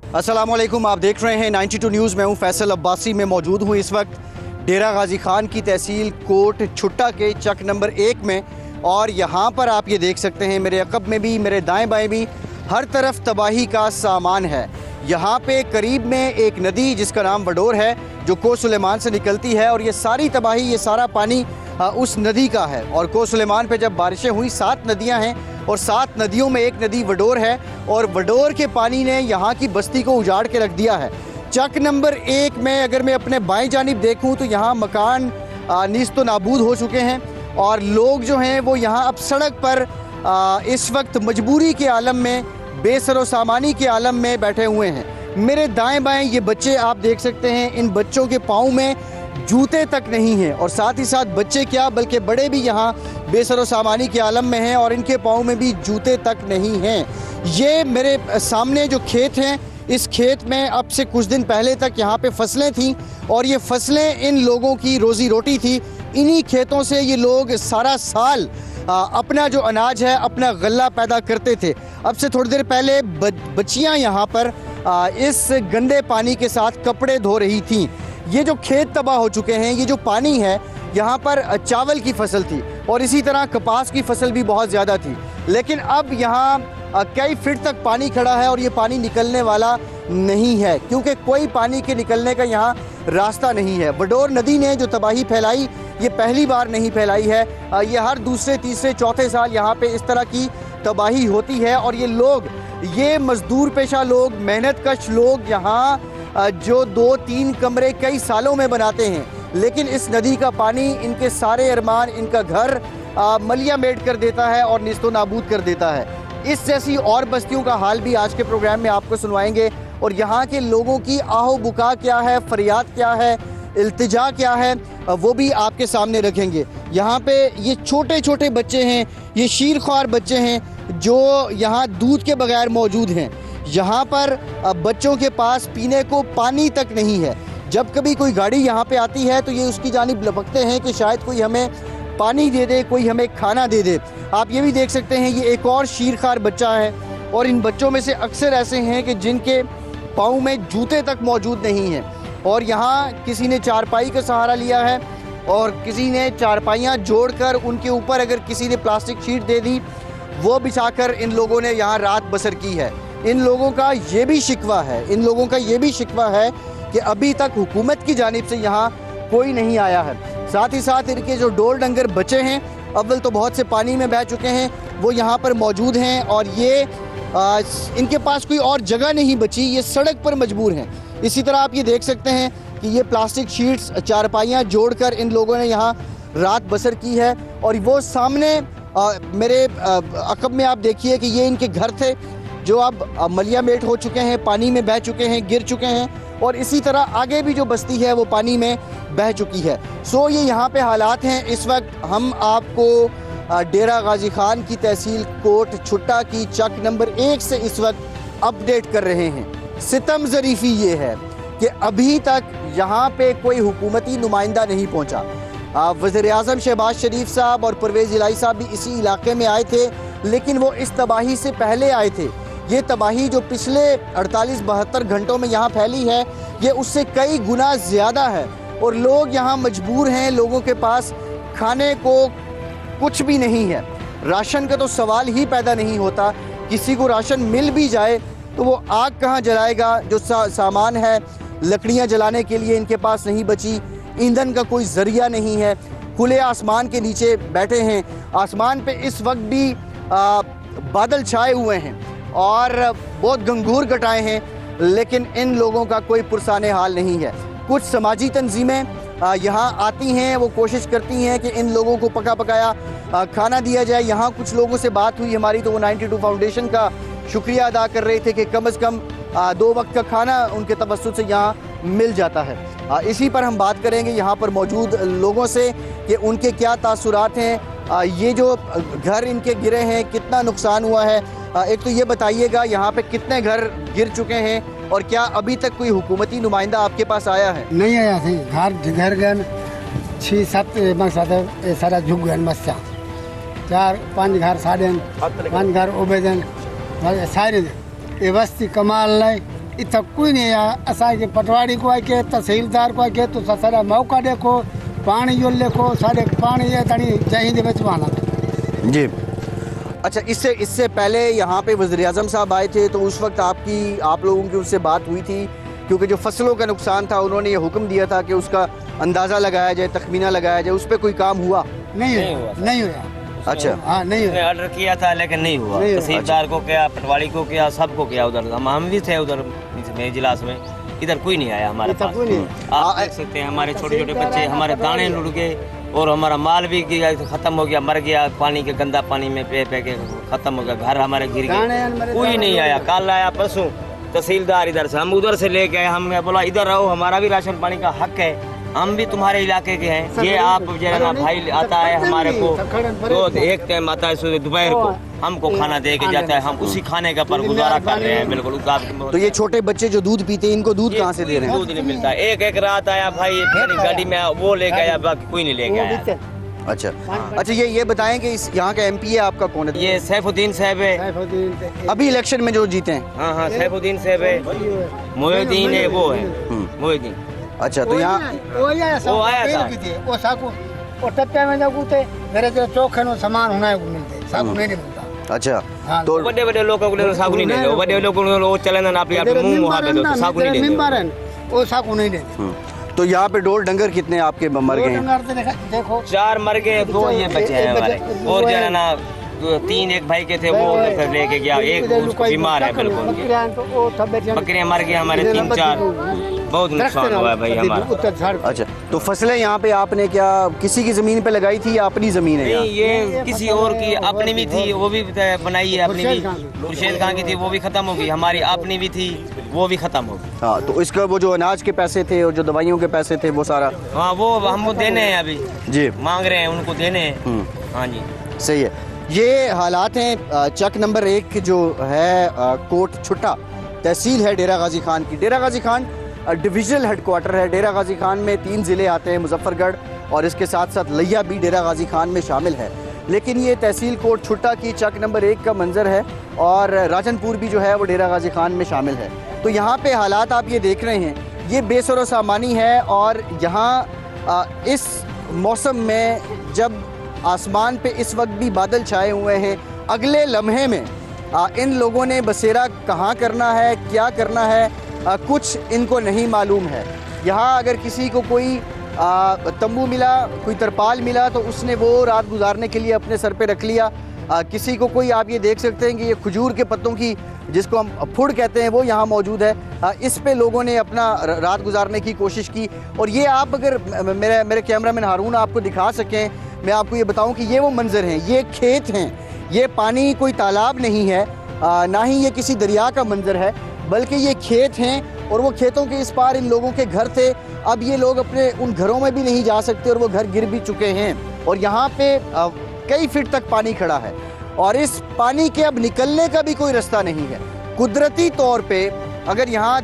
अस्सलामुअलैकुम, आप देख रहे हैं 92 न्यूज़। मैं हूं फैसल अब्बासी। में मौजूद हूं इस वक्त डेरा गाजी खान की तहसील कोट छुट्टा के चक नंबर 1 में, और यहाँ पर आप ये देख सकते हैं मेरे अकब में भी, मेरे दाएं बाएं भी हर तरफ तबाही का सामान है। यहाँ पे करीब में एक नदी जिसका नाम वडोर है जो को सुलेमान से निकलती है, और ये सारी तबाही, ये सारा पानी उस नदी का है। और को सुलेमान पे जब बारिशें हुई, 7 नदियाँ हैं और 7 नदियों में एक नदी वडोर है, और वडोर के पानी ने यहाँ की बस्ती को उजाड़ के रख दिया है। चक नंबर 1 में अगर मैं अपने बाएं जानिब देखूँ तो यहाँ मकान नीस्तो नाबूद हो चुके हैं, और लोग जो हैं वो यहाँ अब सड़क पर इस वक्त मजबूरी के आलम में, बेसरो सामानी के आलम में बैठे हुए हैं। मेरे दाएं बाएं ये बच्चे आप देख सकते हैं, इन बच्चों के पाँव में जूते तक नहीं हैं, और साथ ही साथ बच्चे क्या बल्कि बड़े भी यहाँ बेसरो सामानी के आलम में हैं और इनके पाँव में भी जूते तक नहीं हैं। ये मेरे सामने जो खेत हैं, इस खेत में अब से कुछ दिन पहले तक यहाँ पे फसलें थीं, और ये फसलें इन लोगों की रोज़ी रोटी थी। इन्हीं खेतों से ये लोग सारा साल अपना जो अनाज है, अपना गल्ला पैदा करते थे। अब से थोड़ी देर पहले बच्चियाँ यहाँ पर इस गंदे पानी के साथ कपड़े धो रही थीं। ये जो खेत तबाह हो चुके हैं, ये जो पानी है, यहाँ पर चावल की फसल थी और इसी तरह कपास की फसल भी बहुत ज़्यादा थी, लेकिन अब यहाँ कई फीट तक पानी खड़ा है और ये पानी निकलने वाला नहीं है, क्योंकि कोई पानी के निकलने का यहाँ रास्ता नहीं है। वडोर नदी ने जो तबाही फैलाई, ये पहली बार नहीं फैलाई है। ये हर दूसरे, तीसरे, चौथे साल यहाँ पे इस तरह की तबाही होती है, और ये लोग, ये मजदूर पेशा लोग, मेहनत कश लोग यहाँ जो 2-3 कमरे कई सालों में बनाते हैं, लेकिन इस नदी का पानी इनके सारे अरमान, इनका घर मलिया मेट कर देता है और निस्तो नाबूद कर देता है। इस जैसी और बस्तियों का हाल भी आज के प्रोग्राम में आपको सुनवाएंगे, और यहाँ के लोगों की आहो बुका क्या है, फरियाद क्या है, इल्तिजा क्या है, वो भी आपके सामने रखेंगे। यहाँ पे ये छोटे छोटे बच्चे हैं, ये शीरख्वार बच्चे हैं जो यहाँ दूध के बगैर मौजूद हैं। यहाँ पर बच्चों के पास पीने को पानी तक नहीं है। जब कभी कोई गाड़ी यहाँ पे आती है तो ये उसकी जानिब लपकते हैं कि शायद कोई हमें पानी दे दे, कोई हमें खाना दे दे। आप ये भी देख सकते हैं, ये एक और शीरख्वार बच्चा है, और इन बच्चों में से अक्सर ऐसे हैं कि जिनके पाँव में जूते तक मौजूद नहीं हैं, और यहाँ किसी ने चारपाई का सहारा लिया है, और किसी ने चारपाइयाँ जोड़कर उनके ऊपर अगर किसी ने प्लास्टिक शीट दे दी, वो बिछाकर इन लोगों ने यहाँ रात बसर की है। इन लोगों का ये भी शिकवा है, कि अभी तक हुकूमत की जानिब से यहाँ कोई नहीं आया है। साथ ही साथ इनके जो डोर डंगर बचे हैं, अव्वल तो बहुत से पानी में बह चुके हैं, वो यहाँ पर मौजूद हैं, और ये इनके पास कोई और जगह नहीं बची, ये सड़क पर मजबूर हैं। इसी तरह आप ये देख सकते हैं कि ये प्लास्टिक शीट्स, चारपाइयाँ जोड़कर इन लोगों ने यहाँ रात बसर की है। और वो सामने मेरे अकब में आप देखिए कि ये इनके घर थे जो अब मलिया मेट हो चुके हैं, पानी में बह चुके हैं, गिर चुके हैं, और इसी तरह आगे भी जो बस्ती है वो पानी में बह चुकी है। सो ये यहाँ पे हालात हैं। इस वक्त हम आपको डेरा गाजी खान की तहसील कोट छुट्टा की चक नंबर 1 से इस वक्त अपडेट कर रहे हैं। सितम ज़रीफ़ी ये है कि अभी तक यहाँ पे कोई हुकूमती नुमाइंदा नहीं पहुँचा। वज़ीर-ए-आज़म शहबाज शरीफ साहब और परवेज़ इलाही साहब भी इसी इलाके में आए थे, लेकिन वो इस तबाही से पहले आए थे। ये तबाही जो पिछले 48-72 घंटों में यहाँ फैली है, ये उससे कई गुना ज़्यादा है, और लोग यहाँ मजबूर हैं। लोगों के पास खाने को कुछ भी नहीं है, राशन का तो सवाल ही पैदा नहीं होता। किसी को राशन मिल भी जाए तो वो आग कहाँ जलाएगा? जो सामान है, लकड़ियाँ जलाने के लिए इनके पास नहीं बची, ईंधन का कोई ज़रिया नहीं है। खुले आसमान के नीचे बैठे हैं। आसमान पे इस वक्त भी बादल छाए हुए हैं और बहुत गंगूर घटाए हैं, लेकिन इन लोगों का कोई पुरसाने हाल नहीं है। कुछ समाजी तंजीमें यहाँ आती हैं, वो कोशिश करती हैं कि इन लोगों को पका पकाया खाना दिया जाए। यहाँ कुछ लोगों से बात हुई हमारी, तो वो 92 फाउंडेशन का शुक्रिया अदा कर रहे थे कि कम से कम 2 वक्त का खाना उनके तवस्सुत से यहाँ मिल जाता है। इसी पर हम बात करेंगे यहाँ पर मौजूद लोगों से कि उनके क्या तासुरात हैं। ये जो घर इनके गिरे हैं, कितना नुकसान हुआ है। एक तो ये बताइएगा यहाँ पे कितने घर गिर चुके हैं, और क्या अभी तक कोई हुकूमती नुमाइंदा आपके पास आया है? नहीं आया थी। घर गए 6-7 मकसद सारा झुक गए मस्सा 4-5 घर साड़े 5 घर उबेदन सारे ये बस्ती कमाल नहीं इतना कोई नहीं है असांखे पटवारी को आके तहसीलदार को आके तो सारा मौका देखो पानी जो लिखो सारे पानी ये तड़ी जहीं दे विच वहां जी। अच्छा, इससे पहले यहाँ पे वज़ीर आज़म साहब आए थे तो उस वक्त आप लोगों की उससे बात हुई थी? क्योंकि जो फसलों का नुकसान था उन्होंने ये हुक्म दिया था कि उसका अंदाज़ा लगाया जाए, तखमीना लगाया जाए, उस पर कोई काम हुआ? नहीं हुआ। अच्छा, हाँ नहीं हुआ। ऑर्डर किया था लेकिन नहीं हुआ। तहसीलदार को किया, पटवारी को किया, सबको किया। उधर हम भी थे उधर इजलास में, इधर कोई नहीं आया हमारे पास। आप देख सकते हैं हमारे छोटे छोटे बच्चे, हमारे दाने लुढ़ गए और हमारा माल भी खत्म हो गया, मर गया पानी के गंदा पानी में पे के खत्म हो गया। घर हमारे गिर गए, कोई नहीं आया। कल आया परसों तहसीलदार इधर से, हम उधर से लेके आए। हमने बोला इधर आओ, हमारा भी राशन पानी का हक है, हम भी तुम्हारे इलाके के हैं। ये आप जो है ना भाई आता है हमारे को तो एक टाइम आता है दोपहर को, हमको खाना दे के जाता है, हम उसी खाने का पर गुजारा कर रहे हैं। बिल्कुल। तो ये छोटे बच्चे जो दूध पीते हैं इनको दूध कहाँ से दे रहे हैं? दूध नहीं मिलता। एक रात आया भाई गाड़ी में, वो लेके आया, बाकी कोई नहीं लेके आया। अच्छा, ये बताएं कि इस यहाँ का एमपी है आपका कौन है? ये सैफुद्दीन साहब है, अभी इलेक्शन में जो जीते हैं। हाँ सैफुद्दीन साहब है, मोहिउद्दीन है, वो है मोहिउद्दीन। अच्छा, तो यहाँ वो आया था वो साकू वो टप्पे में जाकू थे मेरे जो चौखे नो सामान होना है वो मिलते साकू नहीं मिलता। अच्छा, तो बड़े बड़े लोगों को सागु नहीं देते, बड़े लोगों को चले ना आप मुंह वहाँ पे दो, सागु नहीं देते, वो साकू नहीं देते। तो यहाँ पे डोर डंगर कितने आपके मर गए हैं? देखो 4 मर गए, 2 ये बचे हैं हमारे। और जो है ना 3 एक भाई के थे वो लेके गया, एक बीमार है बिल्कुल। बकरियां मर गई हमारे 3-4, बहुत नुकसान हुआ है भाई हमारा। अच्छा, तो फसलें यहाँ पे आपने क्या किसी की जमीन पे लगाई थी या अपनी जमीन है? नहीं, ये किसी और की अपनी भी थी, वो भी बनाई है अपनी भी। खुर्शीद खान की थी, वो भी खत्म हो गई। हमारी अपनी भी थी, वो भी खत्म हो गई। हाँ, तो इसका वो जो अनाज के पैसे थे और जो दवाइयों के पैसे थे वो सारा? हाँ, वो हम देने हैं, अभी जी मांग रहे हैं, उनको देने हैं। हाँ जी, सही है। ये हालात हैं चक नंबर 1 जो है कोट छुट्टा तहसील है डेरा गाजी खान की। डेरा गाजी खान डिविजनल हेडक्वार्टर है। डेरा गाजी खान में 3 ज़िले आते हैं, मुजफ्फरगढ़ और इसके साथ साथ लिया भी डेरा गाजी खान में शामिल है। लेकिन ये तहसील कोट छुट्टा की चक नंबर 1 का मंजर है और राजनपुर भी जो है वो डेरा गाजी खान में शामिल है। तो यहाँ पे हालात आप ये देख रहे हैं, ये बेसरो सामानी है। और यहाँ इस मौसम में जब आसमान पे इस वक्त भी बादल छाए हुए हैं, अगले लम्हे में इन लोगों ने बसेरा कहाँ करना है, क्या करना है, कुछ इनको नहीं मालूम है। यहाँ अगर किसी को कोई तंबू मिला, कोई तरपाल मिला तो उसने वो रात गुजारने के लिए अपने सर पे रख लिया। किसी को कोई, आप ये देख सकते हैं कि ये खजूर के पत्तों की जिसको हम फुड़ कहते हैं वो यहाँ मौजूद है। इस पे लोगों ने अपना रात गुजारने की कोशिश की। और ये आप अगर मेरे कैमरामैन हारून आपको दिखा सकें, मैं आपको ये बताऊं कि ये वो मंजर हैं, ये खेत हैं, ये पानी कोई तालाब नहीं है, ना ही ये किसी दरिया का मंजर है, बल्कि ये खेत हैं। और वो खेतों के इस पार इन लोगों के घर थे। अब ये लोग अपने उन घरों में भी नहीं जा सकते और वो घर गिर भी चुके हैं। और यहाँ पे कई फीट तक पानी खड़ा है और इस पानी के अब निकलने का भी कोई रास्ता नहीं है। कुदरती तौर पे अगर यहाँ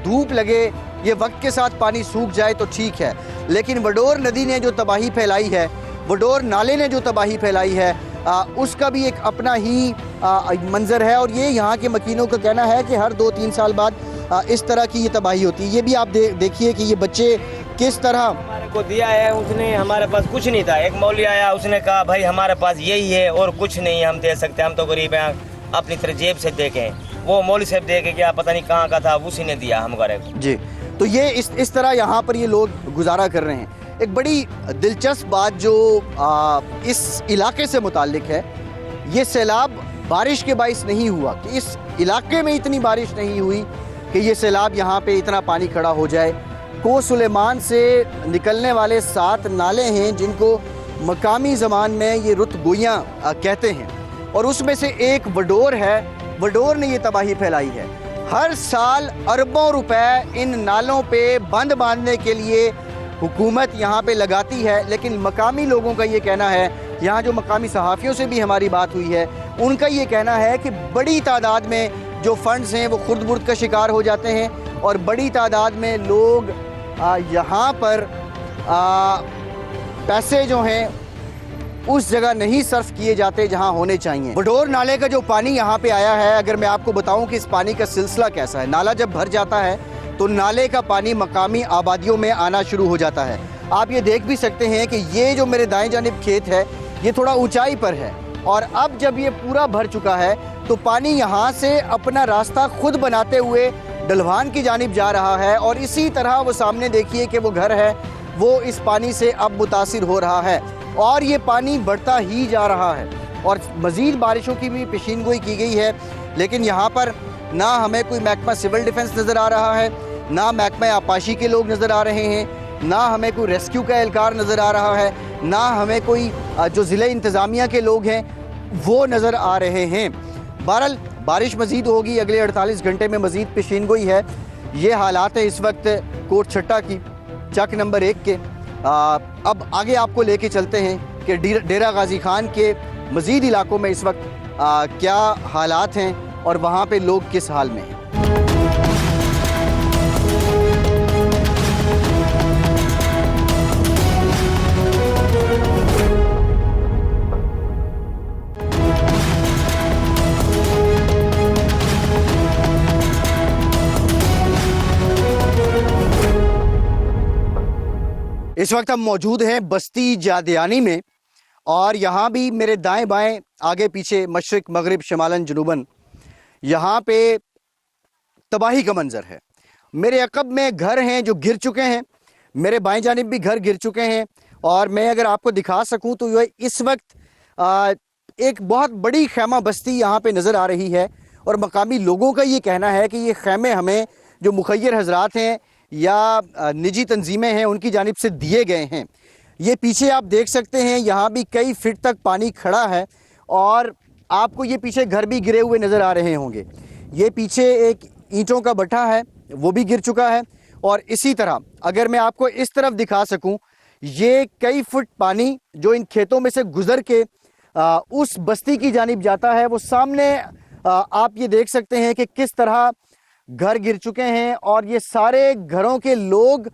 धूप लगे, ये वक्त के साथ पानी सूख जाए तो ठीक है, लेकिन वडोर नदी ने जो तबाही फैलाई है, वडोर नाले ने जो तबाही फैलाई है, उसका भी एक अपना ही मंजर है। और ये यहाँ के मकीनों का कहना है कि हर 2-3 साल बाद इस तरह की ये तबाही होती है। ये भी आप देखिए कि ये बच्चे किस तरह हमारे को दिया है उसने, हमारे पास कुछ नहीं था। एक मौलवी आया, उसने कहा भाई हमारे पास यही है और कुछ नहीं हम दे सकते, हम तो गरीब हैं, अपनी तरह जेब से देखें। वो मौलवी साहब देखे क्या पता नहीं कहाँ का था, उसी ने दिया हमारे को जी। तो ये इस तरह यहाँ पर ये लोग गुजारा कर रहे हैं। एक बड़ी दिलचस्प बात जो इस इलाके से मुताल्लिक है, ये सैलाब बारिश के बाइस नहीं हुआ कि इस इलाके में इतनी बारिश नहीं हुई कि ये सैलाब यहाँ पे इतना पानी खड़ा हो जाए। को सुलेमान से निकलने वाले 7 नाले हैं जिनको मकामी ज़बान में ये रुत गोइयाँ कहते हैं, और उसमें से एक वडोर है। वडोर ने ये तबाही फैलाई है। हर साल अरबों रुपए इन नालों पे बंद बांधने के लिए हुकूमत यहाँ पे लगाती है, लेकिन मकामी लोगों का ये कहना है, यहाँ जो मकामी सहाफ़ियों से भी हमारी बात हुई है, उनका ये कहना है कि बड़ी तादाद में जो फंड्स हैं वो खुर्द-बुर्द का शिकार हो जाते हैं और बड़ी तादाद में लोग यहाँ पर पैसे जो हैं उस जगह नहीं सर्व किए जाते जहां होने चाहिए। बडोर नाले का जो पानी यहाँ पे आया है, अगर मैं आपको बताऊं कि इस पानी का सिलसिला कैसा है, नाला जब भर जाता है तो नाले का पानी मकामी आबादियों में आना शुरू हो जाता है। आप ये देख भी सकते हैं कि ये जो मेरे दाएं जानिब खेत है ये थोड़ा ऊंचाई पर है, और अब जब ये पूरा भर चुका है तो पानी यहाँ से अपना रास्ता खुद बनाते हुए ढलवान की जानिब जा रहा है, और इसी तरह वो सामने देखिए कि वो घर है वो इस पानी से अब मुतासिर हो रहा है, और ये पानी बढ़ता ही जा रहा है, और मज़ीद बारिशों की भी पेशीनगोई की गई है। लेकिन यहाँ पर ना हमें कोई महकमा सिविल डिफेंस नज़र आ रहा है, ना महकमा आपाशी के लोग नज़र आ रहे हैं, ना हमें कोई रेस्क्यू का एहलकार नज़र आ रहा है, ना हमें कोई जो ज़िले इंतज़ामिया के लोग हैं वो नज़र आ रहे हैं। बहरहाल बारिश मज़ीद होगी, अगले 48 घंटे में मज़ीद पेशीनगोई है। ये हालात है इस वक्त कोट छट्टा की चक नंबर 1 के। अब आगे आपको लेके चलते हैं कि डेरा गाजी खान के मज़ीद इलाकों में इस वक्त क्या हालात हैं और वहाँ पे लोग किस हाल में हैं। इस वक्त हम मौजूद हैं बस्ती जादियानी में, और यहाँ भी मेरे दाएं बाएं आगे पीछे मशरिक मगरिब शमालन जनूबन यहाँ पे तबाही का मंजर है। मेरे अकब में घर हैं जो गिर चुके हैं, मेरे बाएं जानिब भी घर गिर चुके हैं, और मैं अगर आपको दिखा सकूं तो ये इस वक्त एक बहुत बड़ी खैमा बस्ती यहाँ पे नज़र आ रही है, और मकामी लोगों का ये कहना है कि ये खैमे हमें जो मुखय्यर हजरात हैं या निजी तंजीमें हैं उनकी जानिब से दिए गए हैं। ये पीछे आप देख सकते हैं यहाँ भी कई फीट तक पानी खड़ा है, और आपको ये पीछे घर भी गिरे हुए नज़र आ रहे होंगे। ये पीछे एक ईंटों का भट्ठा है वो भी गिर चुका है, और इसी तरह अगर मैं आपको इस तरफ दिखा सकूं, ये कई फुट पानी जो इन खेतों में से गुजर के उस बस्ती की जानिब जाता है, वो सामने आप ये देख सकते हैं कि किस तरह घर गिर चुके हैं, और ये सारे घरों के लोग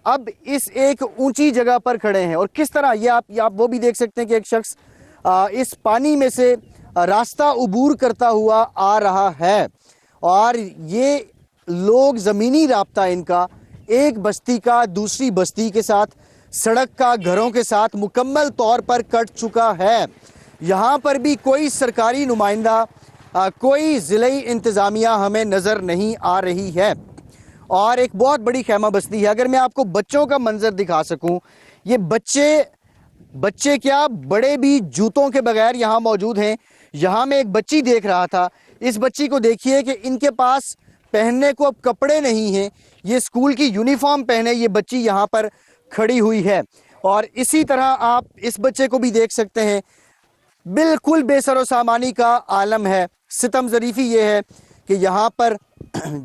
अब इस एक ऊंची जगह पर खड़े हैं, और किस तरह ये आप वो भी देख सकते हैं कि एक शख्स इस पानी में से रास्ता उबूर करता हुआ आ रहा है, और ये लोग ज़मीनी राब्ता इनका एक बस्ती का दूसरी बस्ती के साथ, सड़क का घरों के साथ मुकम्मल तौर पर कट चुका है। यहाँ पर भी कोई सरकारी नुमाइंदा, कोई ज़िले इंतज़ामिया हमें नज़र नहीं आ रही है, और एक बहुत बड़ी खैमा बस्ती है। अगर मैं आपको बच्चों का मंजर दिखा सकूं, ये बच्चे क्या बड़े भी जूतों के बगैर यहाँ मौजूद हैं। यहाँ मैं एक बच्ची देख रहा था, इस बच्ची को देखिए कि इनके पास पहनने को अब कपड़े नहीं हैं, ये स्कूल की यूनिफॉर्म पहने ये बच्ची यहाँ पर खड़ी हुई है। और इसी तरह आप इस बच्चे को भी देख सकते हैं, बिल्कुल बेसरो सामानी का आलम है। सितम ज़रीफ़ी ये है कि यहाँ पर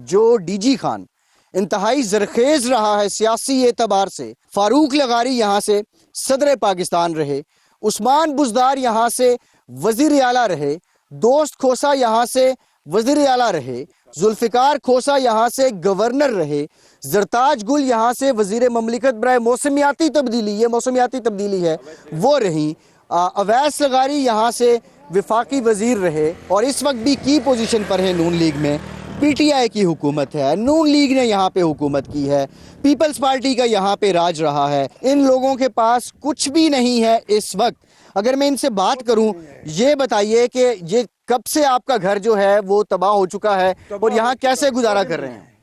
जो डीजी खान इंतहाई जरखेज़ रहा है सियासी एतबार से, फारूक लगारी यहाँ से सदर पाकिस्तान रहे, उस्मान बुज़दार यहाँ से वज़ीर आला रहे, दोस्त खोसा यहाँ से वज़ीर आला रहे, जुल्फ़िकार खोसा यहाँ से गवर्नर रहे, जरताज गुल यहाँ से वज़ीर ममलिकत बराए मौसमियाती तब्दीली, ये मौसमियाती तब्दीली है वो रही, अवैस लगारी यहाँ से विफाकी वज़ीर रहे, और इस वक्त भी की पोजीशन पर है नून लीग में। पीटीआई की हुकूमत है, नून लीग ने यहाँ पे हुकूमत की है, पीपल्स पार्टी का यहाँ पे राज रहा है। इन लोगों के पास कुछ भी नहीं है इस वक्त। अगर मैं इनसे बात करूं, ये बताइए कि ये कब से आपका घर जो है वो तबाह हो चुका है और यहाँ कैसे गुजारा कर रहे हैं?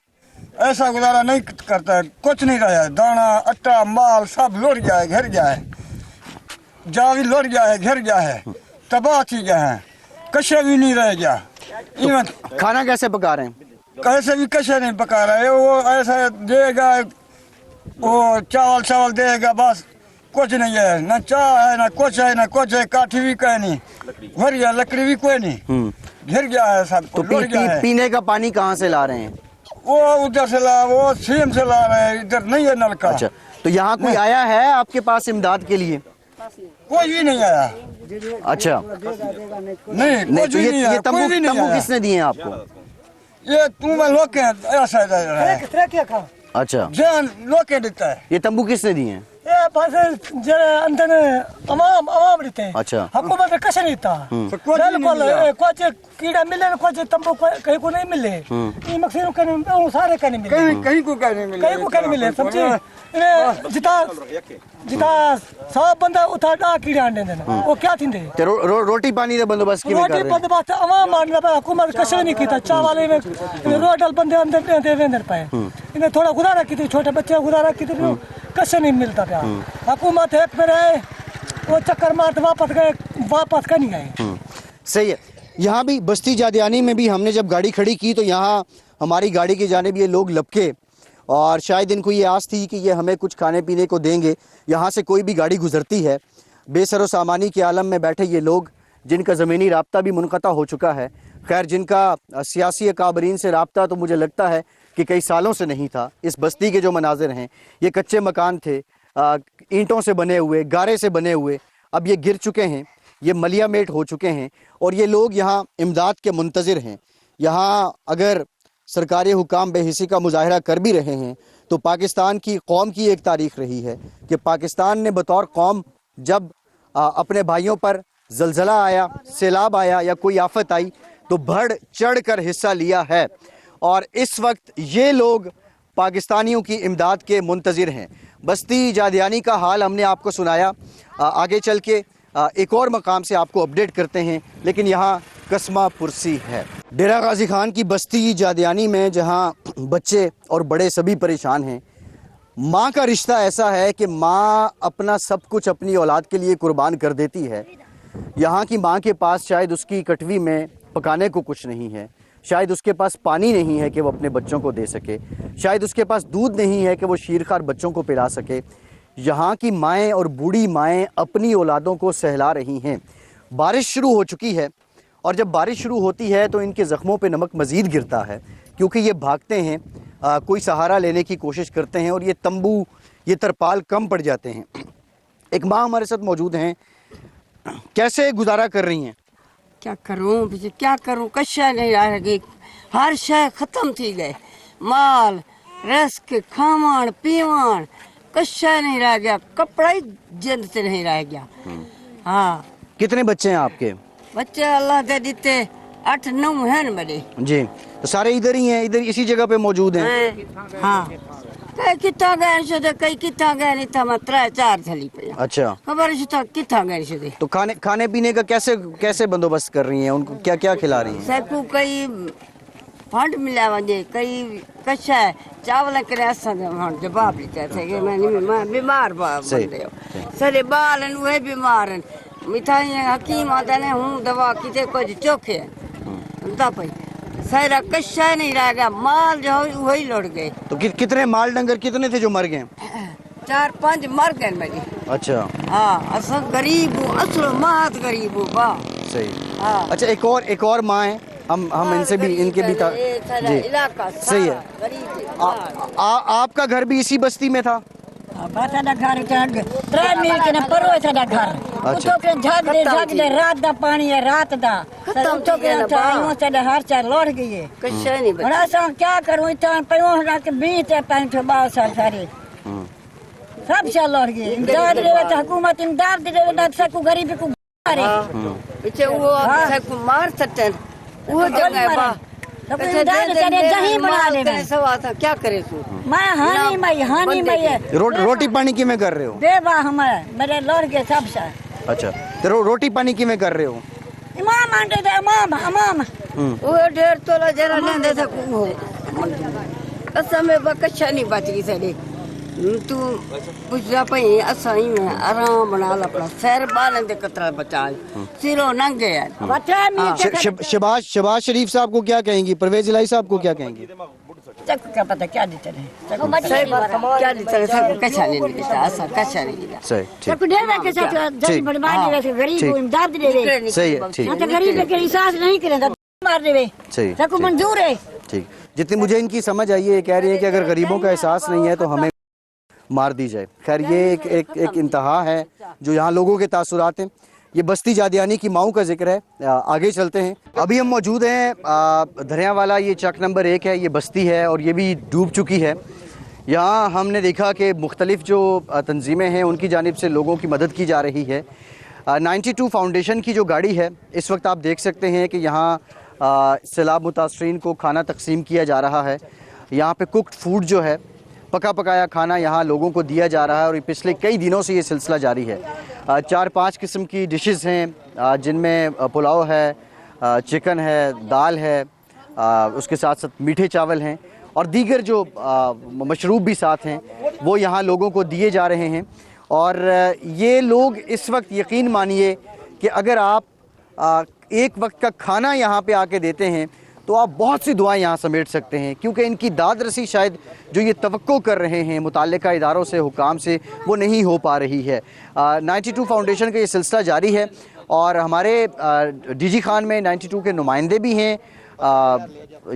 ऐसा गुजारा नहीं करता है, कुछ नहीं रहा है, दाना आटा माल सब लुट जाए, घर जाए, जावी लुट जाए, घर जाए, तबाह चीजें हैं, कशे भी नहीं रह जा। खाना कैसे पका रहे हैं? कैसे भी कशे नहीं पका रहे है, वो ऐसा देगा, वो चावल देगा, बस कुछ नहीं है, न चाय है, न कुछ है, न कुछ है, काठी भी कहीं नहीं, भर गया, लकड़ी भी कोई नहीं, घिर गया है सब। तो पीने का पानी कहाँ से ला रहे हैं? वो उधर से ला, वो सीम से ला रहे हैं, इधर नहीं है नलका। अच्छा, तो यहाँ कोई आया है आपके पास इमदाद के लिए? कोई भी नहीं आया। अच्छा, नहीं कुछ भी नहीं आया, तंबू किसने दिए हैं आपको? ये तुम्हें लोग ऐसा अच्छा, जान लोग देता है। ये तंबू किसने दिए हैं? ये बस जरा अंदर अवाम रहते हैं। अच्छा। हुकूमत कश नहीं था बिल्कुल, कुछ कीड़ा मिले कुछ तंबू कहीं को नहीं मिले, ये मकसद कहीं सारे कहीं मिले, कहीं को क्या नहीं मिले, कहीं को नहीं मिले, समझे? जिता जिता 100 बंदा उठा डा कीड़ा आने देना वो क्या थी दे रोटी पानी का बंदोबस्त किवें कर रोटी रहे हैं? बंदोबस्त अवाम मानना पे हुकूमत कश नहीं किया। चावल में रोडल बंदे अंदर दे अंदर पाए, इन्हें थोड़ा गुजारा की थी, छोटे बच्चे गुजारा की थी, कश नहीं मिलता था। हुकूमत एक पे रहे वो चक्कर मारते वापस का नहीं आए। सही है। यहाँ भी बस्ती जादियानी में भी हमने जब गाड़ी खड़ी की तो यहाँ हमारी गाड़ी की जानिब ये लोग लपके और शायद इनको ये आस थी कि ये हमें कुछ खाने पीने को देंगे। यहाँ से कोई भी गाड़ी गुजरती है, बेसरो सामानी के आलम में बैठे ये लोग जिनका ज़मीनी राब्ता भी मुनक़ता हो चुका है, खैर जिनका सियासी अकाबरीन से राब्ता तो मुझे लगता है कि कई सालों से नहीं था। इस बस्ती के जो मनाजिर हैं, ये कच्चे मकान थे, ईंटों से बने हुए, गारे से बने हुए, अब ये गिर चुके हैं, ये मलिया मेट हो चुके हैं और ये लोग यहाँ इमदाद के मुंतज़िर हैं। यहाँ अगर सरकारी हुकाम बेहिसी का मुजाहरा कर भी रहे हैं तो पाकिस्तान की कौम की एक तारीख़ रही है कि पाकिस्तान ने बतौर कौम जब अपने भाइयों पर ज़लज़ला आया, सैलाब आया या कोई आफत आई तो बढ़ चढ़ कर हिस्सा लिया है और इस वक्त ये लोग पाकिस्तानियों की इमदाद के मुंतज़िर हैं। बस्ती जादियानी का हाल हमने आपको सुनाया, आगे चल के एक और मकाम से आपको अपडेट करते हैं, लेकिन यहाँ कसमा पुरसी है। डेरा गाजी खान की बस्ती जादियानी में जहाँ बच्चे और बड़े सभी परेशान हैं। माँ का रिश्ता ऐसा है कि माँ अपना सब कुछ अपनी औलाद के लिए कुर्बान कर देती है। यहाँ की माँ के पास शायद उसकी कटवी में पकाने को कुछ नहीं है, शायद उसके पास पानी नहीं है कि वो अपने बच्चों को दे सके, शायद उसके पास दूध नहीं है कि वो शीरखार बच्चों को पिला सके। यहाँ की माएँ और बूढ़ी माएँ अपनी औलादों को सहला रही हैं। बारिश शुरू हो चुकी है और जब बारिश शुरू होती है तो इनके ज़ख्मों पे नमक मज़ीद गिरता है क्योंकि ये भागते हैं, कोई सहारा लेने की कोशिश करते हैं और ये तंबू, ये तरपाल कम पड़ जाते हैं। एक माँ हमारे साथ मौजूद हैं, कैसे गुजारा कर रही हैं? क्या करूं क्या करूं, कशा नहीं रह गई, हर शय खत्म थी गए, माल रस्क खावण पीवण कशा नहीं रह गया, कपड़ा ही जिंद से नहीं रह गया। हाँ। कितने बच्चे हैं आपके? बच्चे अल्लाह दे देते 8-9 हैं बड़े जी। तो सारे इधर ही हैं, इधर इसी जगह पे मौजूद हैं? हाँ। कई कितना गए से कई कितना गए नहीं था, मैं 3-4 थली पे। अच्छा। खबर है कितना गए से। तो खाने पीने का कैसे बंदोबस्त कर रही हैं? उनको क्या क्या खिला रही हैं? सबको कई फंड मिला वजे, कई कशा है चावल करे असा जवाब लेते थे कि मैं बीमार बंदे हो सारे बाल वे बीमार हैं, मिठाई हकीम आते ने हूँ दवा किते कुछ चोखे पई सारा कशा नहीं रह गया, माल जो वही लौट गए। तो कितने माल डंगर कितने थे जो मर गए? 4-5 मर गए मेरी। अच्छा। हाँ, असल गरीब हूँ, असल मात गरीब हूँ बा। सही। हाँ। अच्छा, एक और माँ है, हम इनसे भी इनके भी था जी। इलाका सही है। आपका घर भी इसी बस्ती में था? साडा घर 3 मील के परो है साडा घर। अच्छा। उतो के झाग दे रात दा पानी है, रात दा उतो के आयो साडा हर चार लौट गई है। कशा नहीं बड़ा सा क्या करूं, इतना पयो रात के 20 पैंठ बाव साल सारे सब साल लौट गए। इमदाद रे तो हुकूमत इमदाद दे ना सकू गरीब को मारे पीछे वो सबको मार सकते वो जगह बा तो इमदाद सारे जही बना ले सवा था क्या करे तू। मैं हानी मई रोटी पानी किवें कर रहे हो? बेबा हमारे मेरे लौट गए सब सा। अच्छा, तो रोटी पानी किवें कर रहे हो? इमाम आंटे दे इमाम वो ढेर तोला जरा लेंदे था को कसम में बकशा नहीं बच गई सारी। तू पुछदा पई असाई में आराम बना ला अपना सैर बालन दे कतरा बचा सिरो नंगे है। शहबाज शरीफ साहब को क्या कहेंगी? परवेज इलाही साहब को क्या कहेंगी? सबको क्या पता क्या देते रहे, क्या देते सबको कशा नहीं देता, ऐसा कशा नहीं देता। सही, सबको डेरा के साथ जल्दी बर्बाद दे गरीब को इमदाद दे रहे। सही है, ठीक। तो गरीब के एहसास नहीं करेगा मार देवे। सही, सबको मंजूर है। ठीक। जितनी मुझे इनकी समझ आई है, ये कह रही है कि अगर गरीबों का एहसास नहीं है तो हमें मार दी जाए। खैर ये एक इंतहा है जो यहाँ लोगों के तासुरात हैं। ये बस्ती जादियानी की माओं का जिक्र है। आगे चलते हैं। अभी हम मौजूद हैं दरिया वाला, ये चक नंबर 1 है, ये बस्ती है और ये भी डूब चुकी है। यहाँ हमने देखा कि मुख्तलिफ जो तंजीमें हैं उनकी जानिब से लोगों की मदद की जा रही है। 92 फाउंडेशन की जो गाड़ी है इस वक्त आप देख सकते हैं कि यहाँ सैलाब मुतासरीन को खाना तकसीम किया जा रहा है। यहाँ पे कुक्ड फूड जो है, पका पकाया खाना यहाँ लोगों को दिया जा रहा है और पिछले कई दिनों से ये सिलसिला जारी है। 4-5 किस्म की डिशेस हैं जिनमें पुलाव है, चिकन है, दाल है, उसके साथ साथ मीठे चावल हैं और दीगर जो मशरूब भी साथ हैं वो यहाँ लोगों को दिए जा रहे हैं। और ये लोग इस वक्त यकीन मानिए कि अगर आप एक वक्त का खाना यहाँ पे आके देते हैं तो आप बहुत सी दुआएं यहाँ समेट सकते हैं, क्योंकि इनकी दाद रसी शायद जो ये तवक्को कर रहे हैं मुताल्लिका इदारों से, हुकाम से, वो नहीं हो पा रही है। 92 फाउंडेशन का ये सिलसिला जारी है और हमारे डीजी खान में 92 के नुमाइंदे भी हैं,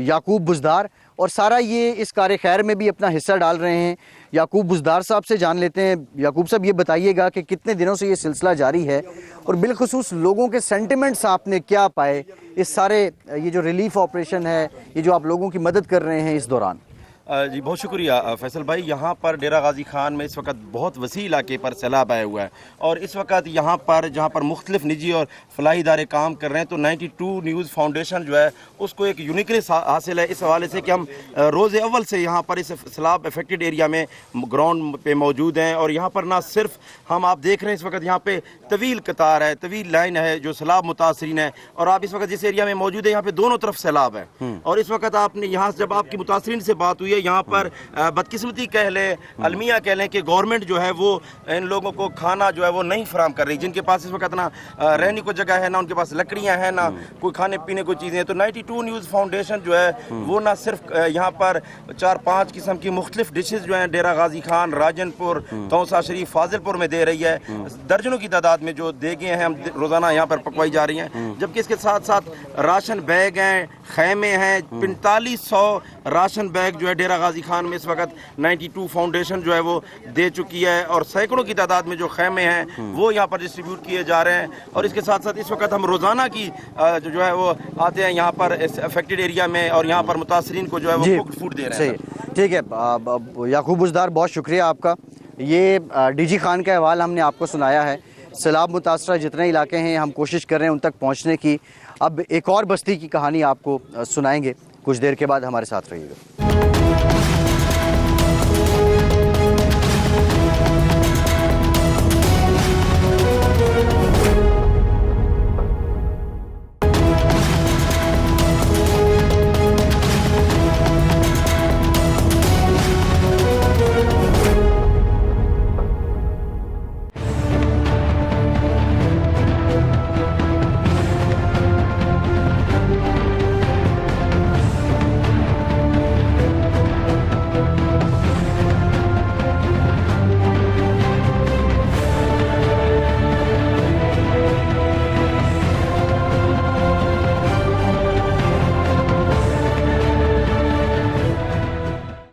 याकूब बुज़दार, और सारा ये इस कार्य खैर में भी अपना हिस्सा डाल रहे हैं। याकूब बुज़दार साहब से जान लेते हैं। याकूब साहब, ये बताइएगा कि कितने दिनों से ये सिलसिला जारी है और बिलखुसूस लोगों के सेंटिमेंट्स आपने क्या पाए इस सारे ये जो रिलीफ ऑपरेशन है, ये जो आप लोगों की मदद कर रहे हैं इस दौरान? जी बहुत शुक्रिया फैसल भाई। यहाँ पर डेरा गाजी खान में इस वक्त बहुत वसी इलाके पर सैलाब आया हुआ है और इस वक्त यहाँ पर जहाँ पर मुख्तलिफ निजी और फलाही इदारे काम कर रहे हैं, तो 92 न्यूज़ फाउंडेशन जो है उसको एक यूनिकनेस हासिल है इस हवाले से कि हम रोज़ अव्वल से यहाँ पर इस सैलाब अफेक्टेड एरिया में ग्राउंड पे मौजूद हैं। और यहाँ पर ना सिर्फ हम, आप देख रहे हैं इस वक्त यहाँ पे तवील कतार है, तवील लाइन है जो सैलाब मुतासरीन है, और आप इस वक्त जिस एरिया में मौजूद है यहाँ पे दोनों तरफ सैलाब है। और इस वक्त आपने यहाँ जब आपकी मुतासरीन से बात हुई है, यहाँ पर बदकिस्मती कह लें, अलमिया कह लें कि गवर्नमेंट जो है वो इन लोगों को खाना जो है वो नहीं फराम कर रही, जिनके पास इस वक्त ना रहने को जगह है, ना उनके पास लकड़ियां हैं, ना कोई खाने पीने को चीज़ें। तो 92 न्यूज़ फाउंडेशन जो है वो ना सिर्फ यहाँ पर 4-5 किस्म की मुख्तलिफ डिशेज जो हैं डेरा गाजी खान, राजनपुर, तौसा शरीफ, फाजिलपुर में दे रही है। दर्जनों की तादाद में जो देगे हैं हम रोज़ाना यहाँ पर पकवाई जा रही हैं, जबकि इसके साथ साथ राशन बैग हैं, खैमे हैं। 4500 राशन बैग जो है डेरा गाजी खान में इस वक्त 92 फाउंडेशन जो है वो दे चुकी है और सैकड़ों की तादाद में जो खैमे हैं वो यहाँ पर डिस्ट्रीब्यूट किए जा रहे हैं। और इसके साथ साथ इस वक्त हम रोज़ाना की जो है वो आते हैं यहाँ पर इस अफेक्टेड एरिया में और यहाँ पर मुतासरीन को जो है वो कुक्ड फूड दे रहे हैं। ठीक है याकूब बुज़दार, बहुत शुक्रिया आपका। ये डीजी खान का अहवाल हमने आपको सुनाया है। सैलाब मुतासरा जितने इलाके हैं हम कोशिश कर रहे हैं उन तक पहुँचने की। अब एक और बस्ती की कहानी आपको सुनाएंगे कुछ देर के बाद, हमारे साथ रहिएगा।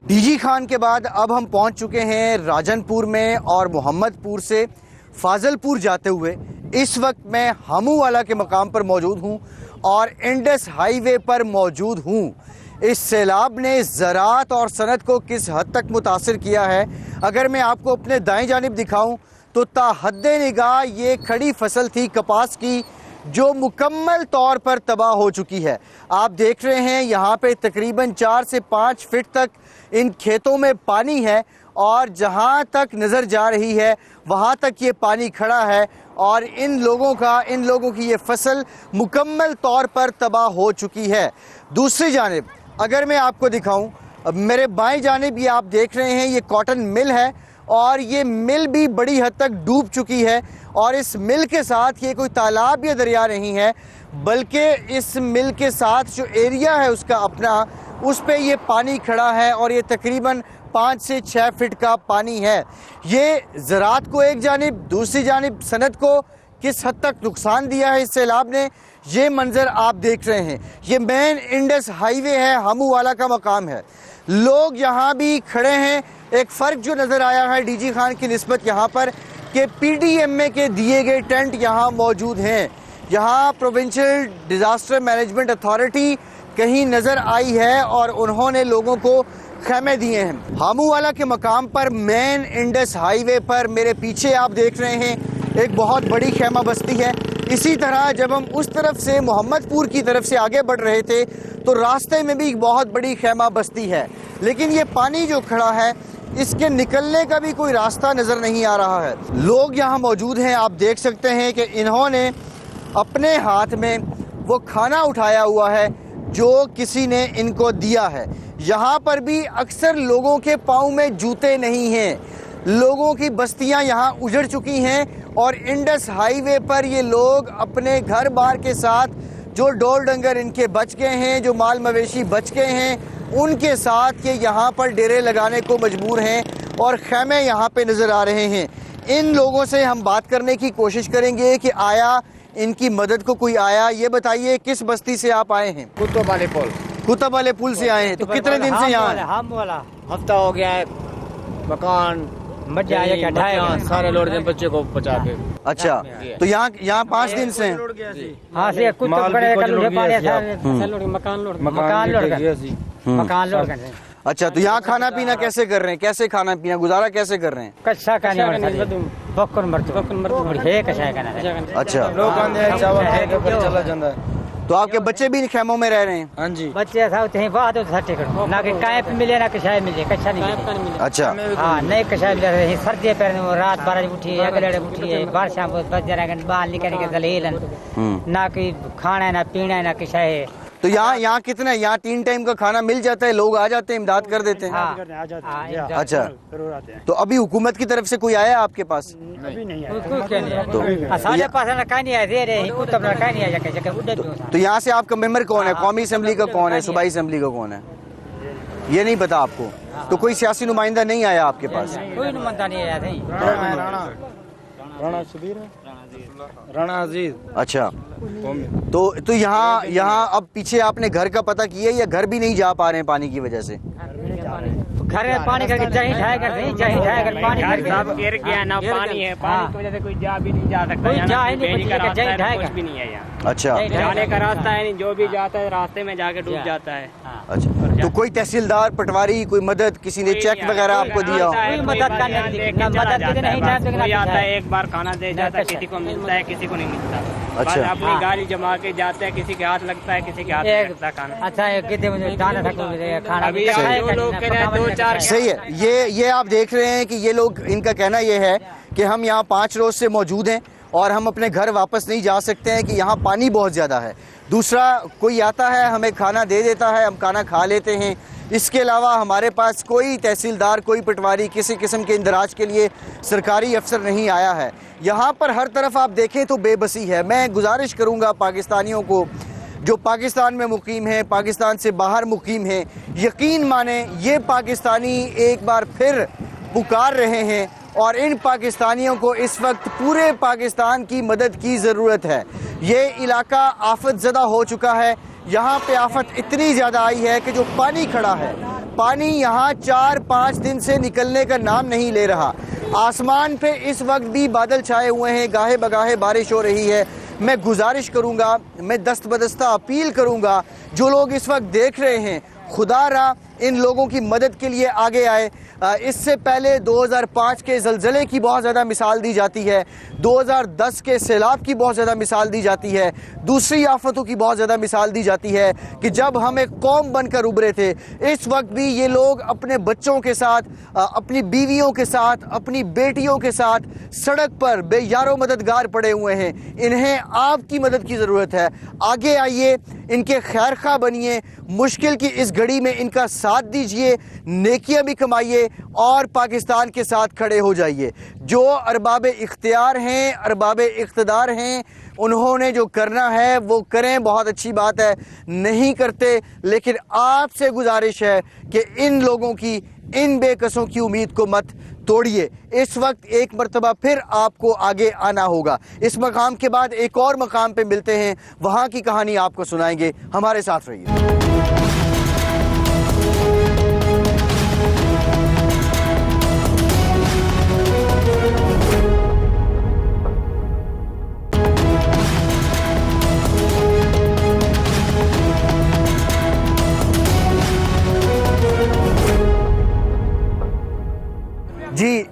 डीजी खान के बाद अब हम पहुंच चुके हैं राजनपुर में और मोहम्मदपुर से फाजिलपुर जाते हुए इस वक्त मैं हमूवाला के मकाम पर मौजूद हूं और इंडस हाईवे पर मौजूद हूं। इस सैलाब ने ज़राअत और सनत को किस हद तक मुतासिर किया है, अगर मैं आपको अपने दाएं जानिब दिखाऊं तो ताहद्दे निगाह ये खड़ी फसल थी कपास की जो मुकम्मल तौर पर तबाह हो चुकी है। आप देख रहे हैं यहाँ पे तकरीबन 4 से 5 फीट तक इन खेतों में पानी है और जहाँ तक नज़र जा रही है वहाँ तक ये पानी खड़ा है और इन लोगों की ये फसल मुकम्मल तौर पर तबाह हो चुकी है। दूसरी जानिब अगर मैं आपको दिखाऊं, मेरे बाएं जानिब ये आप देख रहे हैं ये कॉटन मिल है और ये मिल भी बड़ी हद तक डूब चुकी है और इस मिल के साथ ये कोई तालाब या दरिया नहीं है, बल्कि इस मिल के साथ जो एरिया है उसका अपना, उस पे ये पानी खड़ा है और ये तकरीबन 5 से 6 फीट का पानी है। ये ज़राअत को एक जानिब, दूसरी जानिब सनत को किस हद तक नुकसान दिया है इस सैलाब ने, ये मंजर आप देख रहे हैं। ये मेन इंडस हाईवे है, हमूवाला का मकाम है। लोग यहाँ भी खड़े हैं। एक फ़र्क जो नज़र आया है डीजी खान की निस्बत यहाँ पर कि PDMA के दिए गए टेंट यहाँ मौजूद हैं। यहाँ प्रोविंशियल डिज़ास्टर मैनेजमेंट अथॉरिटी कहीं नज़र आई है और उन्होंने लोगों को खैमे दिए हैं। हामूवाला के मकाम पर मेन इंडस हाईवे पर मेरे पीछे आप देख रहे हैं एक बहुत बड़ी खैमा बस्ती है। इसी तरह जब हम उस तरफ से मोहम्मदपुर की तरफ से आगे बढ़ रहे थे तो रास्ते में भी एक बहुत बड़ी खैमा बस्ती है, लेकिन ये पानी जो खड़ा है इसके निकलने का भी कोई रास्ता नज़र नहीं आ रहा है। लोग यहाँ मौजूद हैं, आप देख सकते हैं कि इन्होंने अपने हाथ में वो खाना उठाया हुआ है जो किसी ने इनको दिया है। यहाँ पर भी अक्सर लोगों के पाँव में जूते नहीं हैं, लोगों की बस्तियाँ यहाँ उजड़ चुकी हैं और इंडस हाईवे पर ये लोग अपने घर बार के साथ जो डोर डंगर इनके बच गए हैं, जो माल मवेशी बच गए हैं, उनके साथ ये यहाँ पर डेरे लगाने को मजबूर हैं और खैमे यहाँ पे नज़र आ रहे हैं। इन लोगों से हम बात करने की कोशिश करेंगे कि आया इनकी मदद को कोई आया। ये बताइए किस बस्ती से आप आए हैं? कुतुब वाले पुल। कुतुब वाले पुल से आए हैं, तो कितने दिन से यहाँ हैं? हम वाला हफ्ता हो गया है। मकान सारे लोड दे बच्चे को बचा के। अच्छा, तो यहाँ 5 दिन से हैं? हाँ से कुछ मकान लोड कर। अच्छा, तो यहाँ खाना पीना कैसे कर रहे हैं? कैसे खाना पीना गुजारा कैसे कर रहे हैं? कच्चा अच्छा, चला जाता है। तो आपके बच्चे भी इन खैमों में रह रहे हैं? हाँ जी, बच्चे बात ना कि कैंप मिले ना कशाय मिले, कच्चा नहीं मिले। अच्छा, हाँ नहीं कशाय मिले। सर्दी पर रात 12 बजे उठी अगले उठी है, बारिश बच जाएगा बाल निकल के दलील ना कि खाना ना पीना ना कशाय। तो यहाँ कितना, यहाँ 3 टाइम का खाना मिल जाता है, लोग आ जाते हैं, इमदाद कर देते हैं? अच्छा, तो अभी हुकूमत की तरफ से कोई आया आपके पास? अभी नहीं आया। तो यहाँ से आपका मेंबर कौन है? कौमी असम्बली का कौन है? सूबाई असम्बली का कौन है? ये नहीं पता आपको? तो कोई सियासी नुमाइंदा नहीं आया आपके पास? कोई नुमाइंदा नहीं आया। राणा अजीज। अच्छा, तो यहाँ अब पीछे आपने घर का पता किया या घर भी नहीं जा पा रहे हैं पानी की वजह से? घर में पानी करके चाहे ढाएकर नहीं चाहे ढाएकर पानी सब गिर गया ना, पानी है, पानी की वजह से कोई जा भी नहीं जा सकता, कोई जा ही नहीं, कुछ भी नहीं है यहाँ। अच्छा, जाने का रास्ता है नहीं, जो भी जाता है रास्ते में जाके डूब जाता है। अच्छा, तो कोई तहसीलदार पटवारी कोई मदद, किसी ने चेक वगैरह आपको दिया? कोई मदद नहीं, कोई आता है एक बार खाना दे जाता है, किसी को मिलता है किसी को नहीं मिलता। अच्छा, अपनी गाड़ी जमा के जाते हैं, किसी के हाथ लगता है किसी के हाथ नहीं लगता खाना। अच्छा, कितने मुझे जाना था खाना भी सही है। ये आप देख रहे हैं कि ये लोग, इनका कहना ये है कि हम यहाँ 5 रोज से मौजूद हैं और हम अपने घर वापस नहीं जा सकते हैं कि यहाँ पानी बहुत ज़्यादा है। दूसरा, कोई आता है हमें खाना दे देता है, हम खाना खा लेते हैं, इसके अलावा हमारे पास कोई तहसीलदार, कोई पटवारी, किसी किस्म के इंदराज के लिए सरकारी अफसर नहीं आया है। यहाँ पर हर तरफ आप देखें तो बेबसी है। मैं गुजारिश करूँगा पाकिस्तानियों को जो पाकिस्तान में मुकीम हैं, पाकिस्तान से बाहर मुकीम हैं, यकीन माने ये पाकिस्तानी एक बार फिर पुकार रहे हैं और इन पाकिस्तानियों को इस वक्त पूरे पाकिस्तान की मदद की ज़रूरत है। ये इलाका आफत ज़दा हो चुका है, यहाँ पे आफत इतनी ज़्यादा आई है कि जो पानी खड़ा है, पानी यहाँ 4-5 दिन से निकलने का नाम नहीं ले रहा। आसमान पे इस वक्त भी बादल छाए हुए हैं, गाहे बगाहे बारिश हो रही है। मैं गुजारिश करूँगा, मैं दस्त बदस्ता अपील करूँगा, जो लोग इस वक्त देख रहे हैं, खुदारा इन लोगों की मदद के लिए आगे आए। इससे पहले 2005 के ज़लज़ले की बहुत ज़्यादा मिसाल दी जाती है, 2010 के सैलाब की बहुत ज़्यादा मिसाल दी जाती है, दूसरी आफतों की बहुत ज़्यादा मिसाल दी जाती है कि जब हम एक कौम बनकर उभरे थे। इस वक्त भी ये लोग अपने बच्चों के साथ, अपनी बीवियों के साथ, अपनी बेटियों के साथ सड़क पर बेयारो मददगार पड़े हुए हैं। इन्हें आपकी मदद की ज़रूरत है। आगे आइए, इनके खैर खा बनिए, मुश्किल की इस घड़ी में इनका साथ दीजिए, नेकियां भी कमाइए और पाकिस्तान के साथ खड़े हो जाइए। जो अरबाब इख्तियार हैं, अरबाब इख्तिदार हैं, उन्होंने जो करना है वो करें, बहुत अच्छी बात है। नहीं करते, लेकिन आपसे गुजारिश है कि इन लोगों की, इन बेकसों की उम्मीद को मत तोड़िए। इस वक्त एक मर्तबा फिर आपको आगे आना होगा। इस मकाम के बाद एक और मकाम पे मिलते हैं, वहाँ की कहानी आपको सुनाएंगे। हमारे साथ रहिए।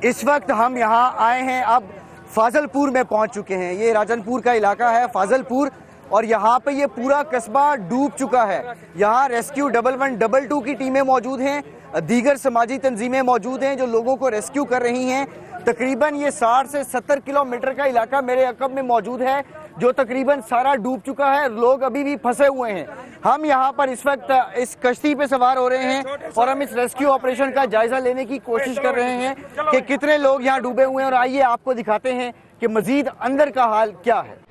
इस वक्त हम यहाँ आए हैं, अब फाजलपुर में पहुंच चुके हैं। ये राजनपुर का इलाका है फाजलपुर, और यहाँ पे ये पूरा कस्बा डूब चुका है। यहाँ रेस्क्यू 1112 की टीमें मौजूद हैं, दीगर समाजी तंजीमें मौजूद हैं जो लोगों को रेस्क्यू कर रही हैं। तकरीबन ये 60 से 70 किलोमीटर का इलाका मेरे अकब में मौजूद है जो तकरीबन सारा डूब चुका है। लोग अभी भी फंसे हुए हैं। हम यहाँ पर इस वक्त इस कश्ती पे सवार हो रहे हैं और हम इस रेस्क्यू ऑपरेशन का जायजा लेने की कोशिश कर रहे हैं कि कितने लोग यहाँ डूबे हुए हैं, और आइए आपको दिखाते हैं कि मजीद अंदर का हाल क्या है।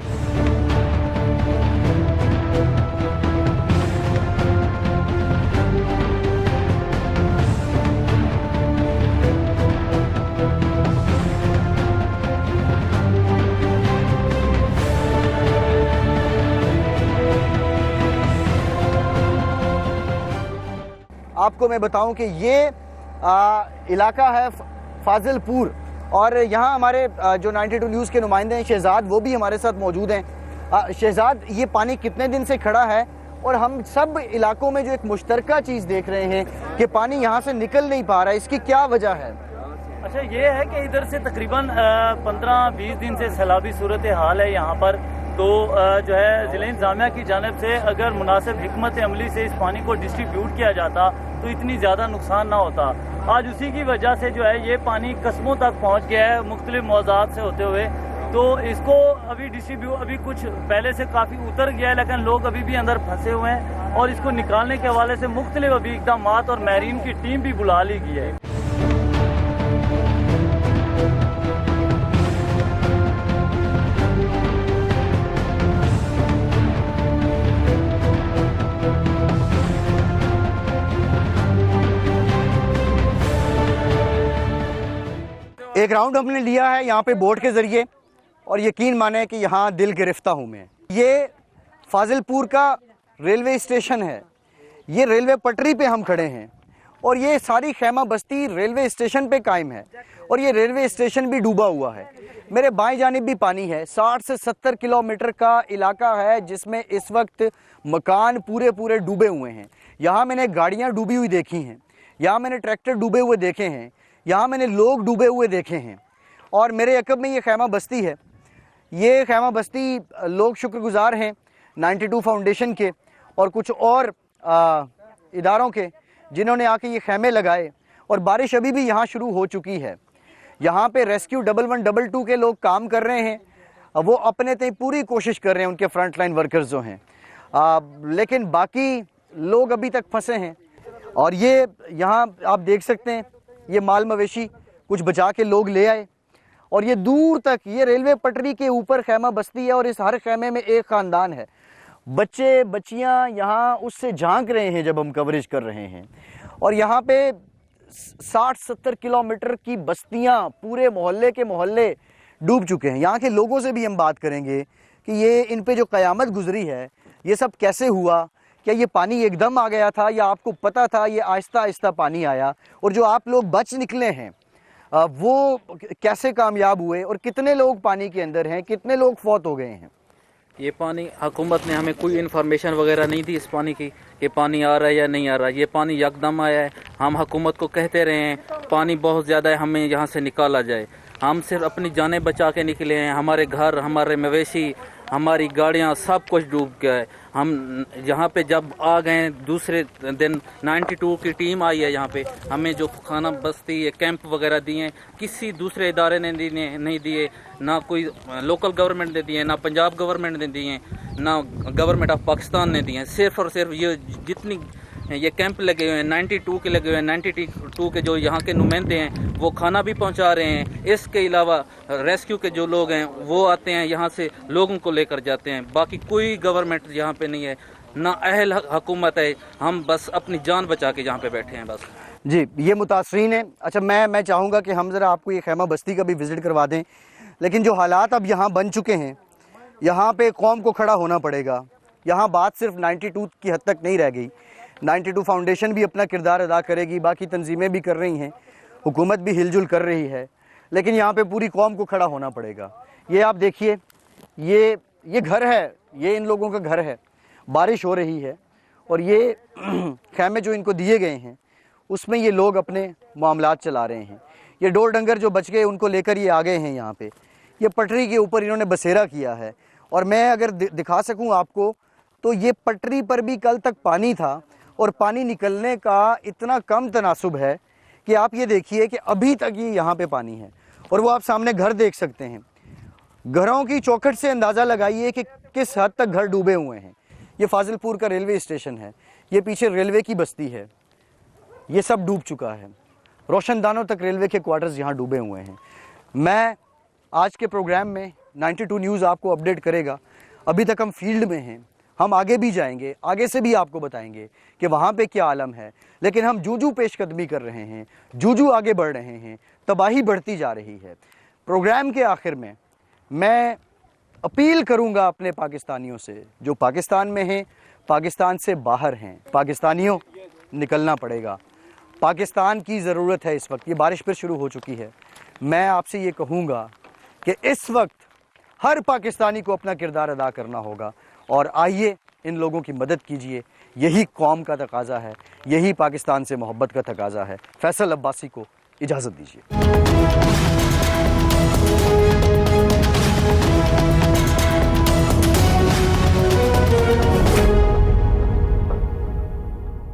आपको मैं बताऊं कि ये इलाका है फाजिलपुर, और यहाँ हमारे जो 92 न्यूज़ के नुमाइंदे हैं शहजाद, वो भी हमारे साथ मौजूद हैं। शहजाद, ये पानी कितने दिन से खड़ा है, और हम सब इलाकों में जो एक मुश्तरका चीज़ देख रहे हैं कि पानी यहाँ से निकल नहीं पा रहा है, इसकी क्या वजह है? अच्छा, ये है कि इधर से तकरीबन 15-20 दिन से सैलाबी सूरत हाल है यहाँ पर। तो जो है ज़िला इंतज़ामिया की जानिब से अगर मुनासिब हिकमत अमली से इस पानी को डिस्ट्रीब्यूट किया जाता तो इतनी ज़्यादा नुकसान ना होता। आज उसी की वजह से जो है ये पानी कस्बों तक पहुँच गया है मुख्तलिफ मौज़ात से होते हुए। तो इसको अभी अभी कुछ पहले से काफ़ी उतर गया है, लेकिन लोग अभी भी अंदर फंसे हुए हैं, और इसको निकालने के हवाले से मुख्तलिफ अभी इक़दाम और मैरीन की टीम भी बुला ली गई है। एक राउंड हमने लिया है यहाँ पे बोट के जरिए, और यकीन माने कि यहाँ दिल गिरफ्ता हूँ मैं। ये फाजिलपुर का रेलवे स्टेशन है, ये रेलवे पटरी पे हम खड़े हैं, और ये सारी खैमा बस्ती रेलवे स्टेशन पे कायम है, और ये रेलवे स्टेशन भी डूबा हुआ है। मेरे बाएं जानिब भी पानी है। 60 से 70 किलोमीटर का इलाका है जिसमें इस वक्त मकान पूरे डूबे हुए हैं। यहाँ मैंने गाड़ियाँ डूबी हुई देखी हैं, यहाँ मैंने ट्रैक्टर डूबे हुए देखे हैं, यहाँ मैंने लोग डूबे हुए देखे हैं। और मेरे अकब में ये खैमा बस्ती है। ये खैमा बस्ती लोग शुक्रगुजार हैं 92 फाउंडेशन के और कुछ और इदारों के जिन्होंने आके ये खैमे लगाए, और बारिश अभी भी यहाँ शुरू हो चुकी है। यहाँ पे रेस्क्यू 1112 के लोग काम कर रहे हैं, वो अपने तय पूरी कोशिश कर रहे हैं, उनके फ्रंट लाइन वर्कर्स जो हैं, लेकिन बाकी लोग अभी तक फंसे हैं। और ये यहाँ आप देख सकते हैं, ये माल मवेशी कुछ बचा के लोग ले आए, और ये दूर तक ये रेलवे पटरी के ऊपर खैमा बस्ती है, और इस हर खैमे में एक ख़ानदान है। बच्चे बच्चियाँ यहाँ उससे झांक रहे हैं जब हम कवरेज कर रहे हैं। और यहाँ पे 60-70 किलोमीटर की बस्तियाँ, पूरे मोहल्ले के मोहल्ले डूब चुके हैं। यहाँ के लोगों से भी हम बात करेंगे कि ये इन पे जो क़यामत गुजरी है, ये सब कैसे हुआ, क्या ये पानी एकदम आ गया था या आपको पता था ये आहिस्ता आहिस्ता पानी आया, और जो आप लोग बच निकले हैं वो कैसे कामयाब हुए, और कितने लोग पानी के अंदर हैं, कितने लोग फौत हो गए हैं? ये पानी हुकूमत ने हमें कोई इन्फॉर्मेशन वगैरह नहीं दी इस पानी की, ये पानी आ रहा है या नहीं आ रहा। ये पानी यकदम आया है। हम हुकूमत को कहते रहे हैं पानी बहुत ज़्यादा है, हमें यहाँ से निकाला जाए। हम सिर्फ अपनी जानें बचा के निकले हैं। हमारे घर, हमारे मवेशी, हमारी गाड़ियाँ, सब कुछ डूब गया है। हम यहाँ पे जब आ गए दूसरे दिन 92 की टीम आई है यहाँ पे, हमें जो खाना बस्ती ये कैंप वगैरह दिए, किसी दूसरे इदारे ने नहीं दिए, ना कोई लोकल गवर्नमेंट ने दिए, ना पंजाब गवर्नमेंट ने दिए, ना गवर्नमेंट ऑफ पाकिस्तान ने दिए। सिर्फ और सिर्फ ये जितनी ये कैंप लगे हुए हैं 92 के लगे हुए हैं, 92 के जो यहाँ के नुमाइंदे हैं वो खाना भी पहुँचा रहे हैं। इसके अलावा रेस्क्यू के जो लोग हैं वो आते हैं यहाँ से लोगों को लेकर जाते हैं। बाकी कोई गवर्नमेंट यहाँ पे नहीं है, ना अहल हुकूमत है। हम बस अपनी जान बचा के यहाँ पे बैठे हैं बस। जी, ये मुतासरीन है। अच्छा, मैं चाहूँगा कि हम ज़रा आपको ये खैमा बस्ती का भी विज़िट करवा दें, लेकिन जो हालात अब यहाँ बन चुके हैं, यहाँ पे कौम को खड़ा होना पड़ेगा। यहाँ बात सिर्फ 92 की हद तक नहीं रह गई। 92 फाउंडेशन भी अपना किरदार अदा करेगी, बाकी तंजीमें भी कर रही हैं, हुकूमत भी हिलजुल कर रही है, लेकिन यहाँ पे पूरी कौम को खड़ा होना पड़ेगा। ये आप देखिए, ये घर है, ये इन लोगों का घर है। बारिश हो रही है और ये खैमे जो इनको दिए गए हैं उसमें ये लोग अपने मामलात चला रहे हैं। ये ढोर डंगर जो बच गए उनको लेकर ये आ गए हैं यहाँ पे। ये पटरी के ऊपर इन्होंने बसेरा किया है। और मैं अगर दिखा सकूँ आपको तो ये पटरी पर भी कल तक पानी था और पानी निकलने का इतना कम तनासुब है कि आप ये देखिए कि अभी तक ये यहाँ पे पानी है। और वो आप सामने घर देख सकते हैं। घरों की चौखट से अंदाज़ा लगाइए कि किस हद तक घर डूबे हुए हैं। ये फाजिलपुर का रेलवे स्टेशन है, ये पीछे रेलवे की बस्ती है, ये सब डूब चुका है। रोशनदानों तक रेलवे के क्वार्टर्स यहाँ डूबे हुए हैं। मैं आज के प्रोग्राम में 92 न्यूज़ आपको अपडेट करेगा। अभी तक हम फील्ड में हैं, हम आगे भी जाएंगे, आगे से भी आपको बताएंगे कि वहाँ पे क्या आलम है। लेकिन हम जूझू पेशकदमी कर रहे हैं, जूझू आगे बढ़ रहे हैं, तबाही बढ़ती जा रही है। प्रोग्राम के आखिर में मैं अपील करूंगा अपने पाकिस्तानियों से जो पाकिस्तान में हैं, पाकिस्तान से बाहर हैं। पाकिस्तानियों, निकलना पड़ेगा। पाकिस्तान की ज़रूरत है इस वक्त। ये बारिश फिर शुरू हो चुकी है। मैं आपसे ये कहूँगा कि इस वक्त हर पाकिस्तानी को अपना किरदार अदा करना होगा और आइए इन लोगों की मदद कीजिए। यही कौम का तकाज़ा है, यही पाकिस्तान से मोहब्बत का तकाज़ा है। फैसल अब्बासी को इजाज़त दीजिए।